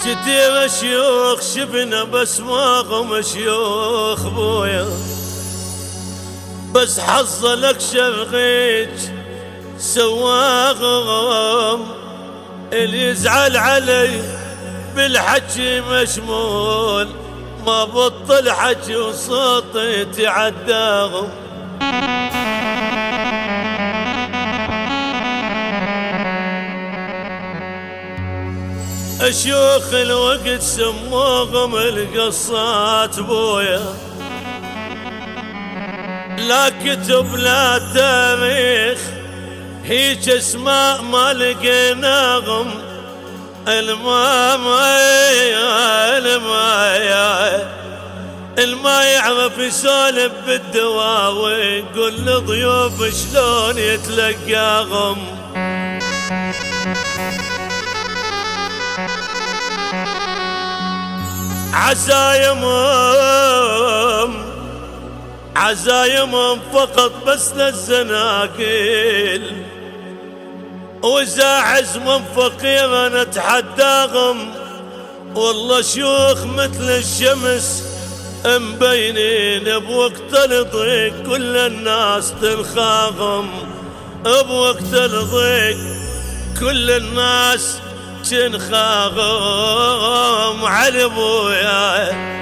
جدي مشيوخ شبنا بس ما مشيوخ بويا، بس حصلك شرقيج سواغم، اللي يزعل علي بالحكي مشمول، ما بطل حكي وصوتي تعداغم. اشيوخ الوقت سموهم القصات بويا، لا كتب لا تاريخ، هيج اسماء ما لقيناهم. الما يعرف يسولف بالدواوي، قل لضيوف شلون يتلقاهم. عزايمهم فقط بس للزناكيل، وإذا عزمهم فقير نتحداهم. والله شيوخ مثل الشمس مبينين، بوقت الضيق كل الناس تنخاهم، بوقت الضيق كل الناس تنخاهم. علي ابويا